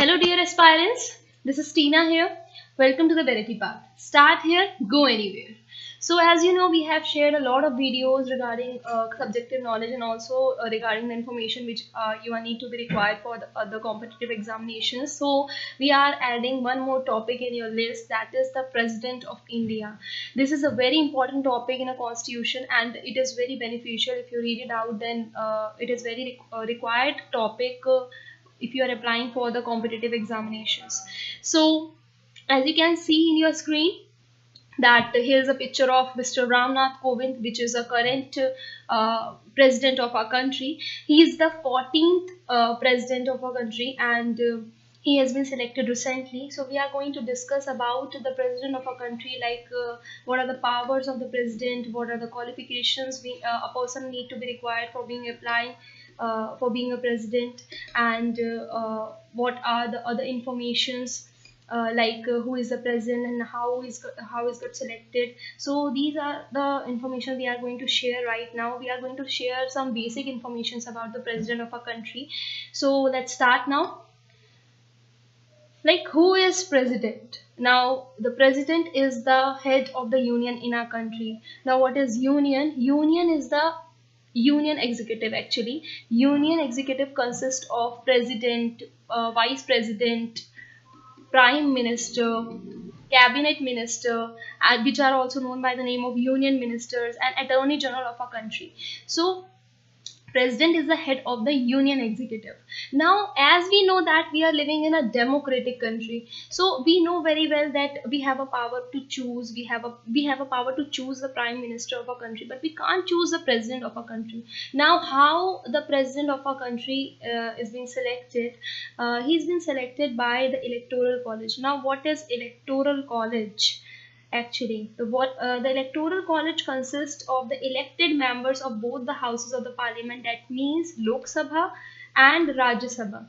Hello dear aspirants, this is Tina here. Welcome to the Verity Path. Start here, go anywhere. So as you know, we have shared a lot of videos regarding subjective knowledge and also regarding the information which you need to be required for the competitive examinations. So we are adding one more topic in your list, that is the President of India. This is a very important topic in a constitution and it is very beneficial. If you read it out, then it is very required topic if you are applying for the competitive examinations. So as you can see in your screen, that here is a picture of Mr. Ramnath Kovind, which is a current president of our country. He is the 14th president of our country, and he has been selected recently. So we are going to discuss about the president of our country, like what are the powers of the president, what are the qualifications a person need to be required for being applying for being a president, and what are the other informations like who is the president and how is got selected. So these are the information we are going to share right now. We are going to share some basic informations about the president of our country. So let's start now. Like, who is president? Now the president is the head of the union in our country. Now what is union? Union is the union executive. Actually, union executive consists of president, vice president, prime minister, cabinet minister, which are also known by the name of union ministers, and attorney general of our country. So president is the head of the union executive. Now as we know that we are living in a democratic country, so we know very well that we have a power to choose, we have a power to choose the prime minister of our country, but we can't choose the president of our country. Now how the president of our country is being selected? He's been selected by the electoral college. Now what is electoral college? Actually, the electoral college consists of the elected members of both the houses of the parliament, that means Lok Sabha and Rajya Sabha.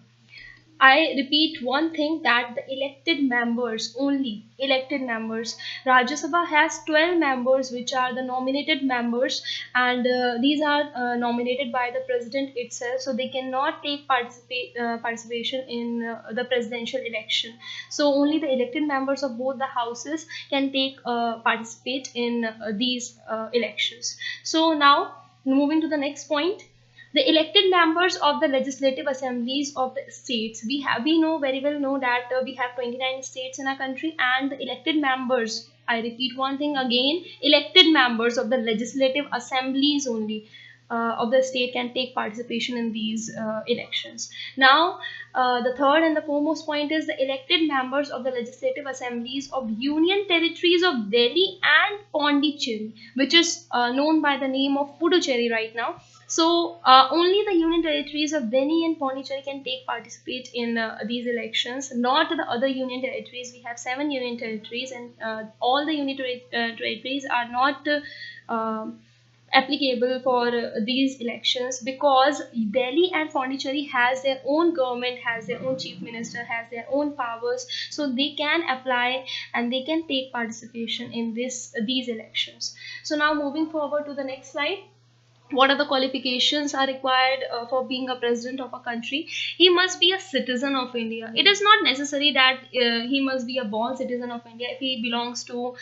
I repeat one thing, that the elected members, only elected members. Rajya Sabha has 12 members, which are the nominated members, and these are nominated by the president itself, so they cannot take participation in the presidential election. So only the elected members of both the houses can participate in these elections. So now moving to the next point, the elected members of the legislative assemblies of the states. We very well know that we have 29 states in our country, and the elected members, I repeat one thing again, elected members of the legislative assemblies only of the state can take participation in these elections. Now the third and the foremost point is the elected members of the legislative assemblies of union territories of Delhi and Pondicherry, which is known by the name of Puducherry right now. So only the union territories of Delhi and Pondicherry can participate in these elections, not the other union territories. We have 7 union territories, and all the union territories are not applicable for these elections, because Delhi and Pondicherry has their own government, has their own chief minister, has their own powers, so they can apply and they can take participation in these elections. So now moving forward to the next slide. What are the qualifications are required for being a president of a country? He must be a citizen of India. It is not necessary that he must be a born citizen of India. If he belongs to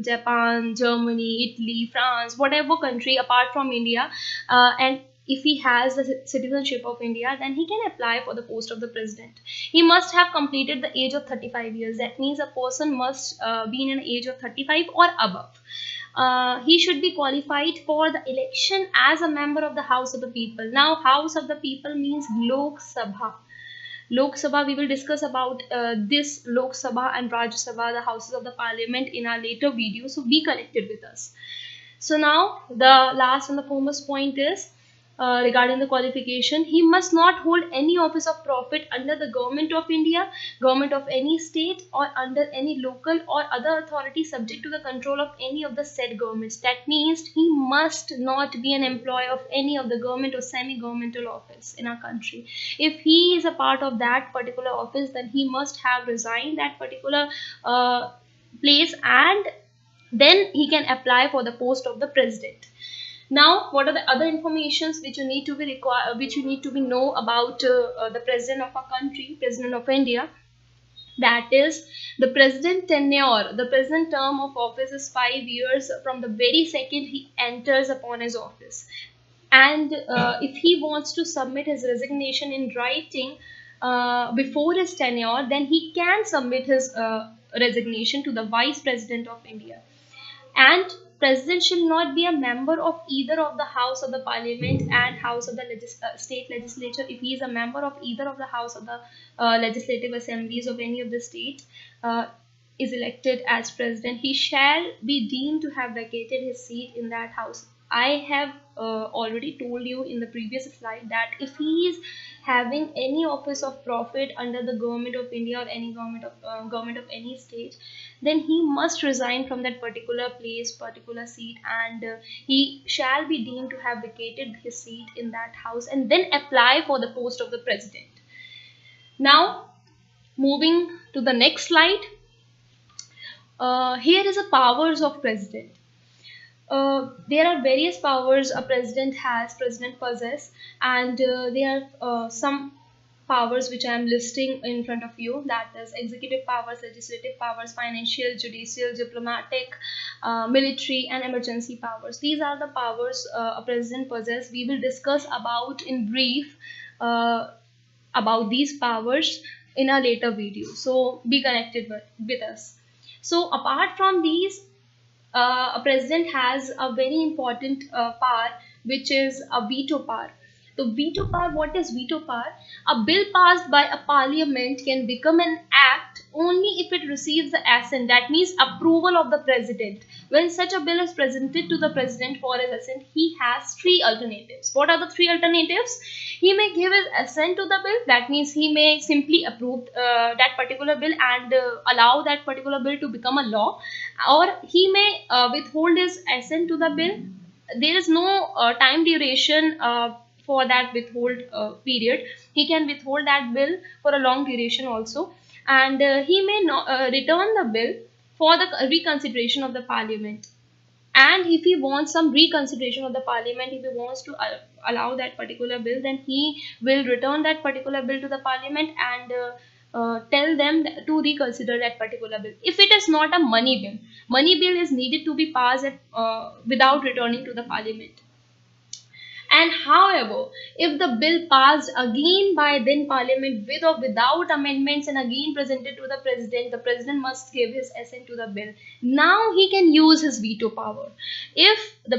Japan, Germany, Italy, France, whatever country apart from India, and if he has the citizenship of India, then he can apply for the post of the president. He must have completed the age of 35 years. That means a person must be in an age of 35 or above. He should be qualified for the election as a member of the House of the People. Now House of the People means Lok Sabha. Lok Sabha, we will discuss about this Lok Sabha and Rajya Sabha, the houses of the parliament, in our later video, so be connected with us. So now the last and the foremost point is regarding the qualification. He must not hold any office of profit under the government of India, government of any state, or under any local or other authority subject to the control of any of the said governments. That means he must not be an employee of any of the government or semi-governmental office in our country. If he is a part of that particular office, then he must have resigned that particular place, and then he can apply for the post of the president. Now, what are the other informations which you need to be which you need to be know about the president of a country, president of India? That is, the president tenure, the president term of office is 5 years from the very second he enters upon his office. And if he wants to submit his resignation in writing before his tenure, then he can submit his resignation to the vice president of India. And president shall not be a member of either of the house of the parliament and house of the state legislature. If he is a member of either of the house of the legislative assemblies of any of the state, uh, is elected as president, he shall be deemed to have vacated his seat in that house. I have already told you in the previous slide that if he is having any office of profit under the government of India or any government of any state, then he must resign from that particular place, particular seat, and he shall be deemed to have vacated his seat in that house and then apply for the post of the president. Now, moving to the next slide, here is the powers of president. There are various powers a president possess, and there are some powers which I am listing in front of you. That is executive powers, legislative powers, financial, judicial, diplomatic, military, and emergency powers. These are the powers a president possess. We will discuss about in brief about these powers in a later video. So be connected with us. So apart from these, a president has a very important power, which is a veto power. The veto power, what is veto power? A bill passed by a parliament can become an act only if it receives the assent, that means approval of the president. When such a bill is presented to the president for his assent, he has three alternatives. What are the three alternatives? He may give his assent to the bill, that means he may simply approve that particular bill and allow that particular bill to become a law, or he may withhold his assent to the bill. There is no time duration for that withhold period. He can withhold that bill for a long duration also, and he may not return the bill for the reconsideration of the parliament. And if he wants some reconsideration of the parliament, if he wants to allow that particular bill, then he will return that particular bill to the parliament and tell them to reconsider that particular bill. If it is not a money bill is needed to be passed without returning to the parliament. And however, if the bill passed again by then parliament with or without amendments and again presented to the president must give his assent to the bill. Now he can use his veto power. If the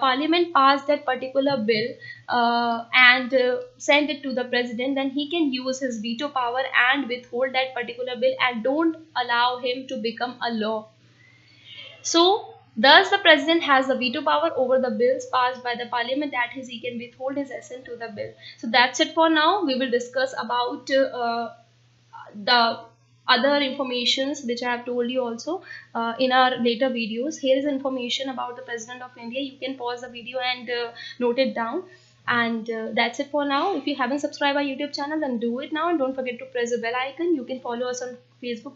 parliament passed that particular bill and send it to the president, then he can use his veto power and withhold that particular bill and don't allow him to become a law. So, thus the president has the veto power over the bills passed by the parliament, that is, he can withhold his assent to the bill. So that's it for now. We will discuss about the other informations which I have told you also in our later videos. Here is information about the president of India. You can pause the video and note it down. And that's it for now. If you haven't subscribed our YouTube channel, then do it now, and don't forget to press the bell icon. You can follow us on Facebook,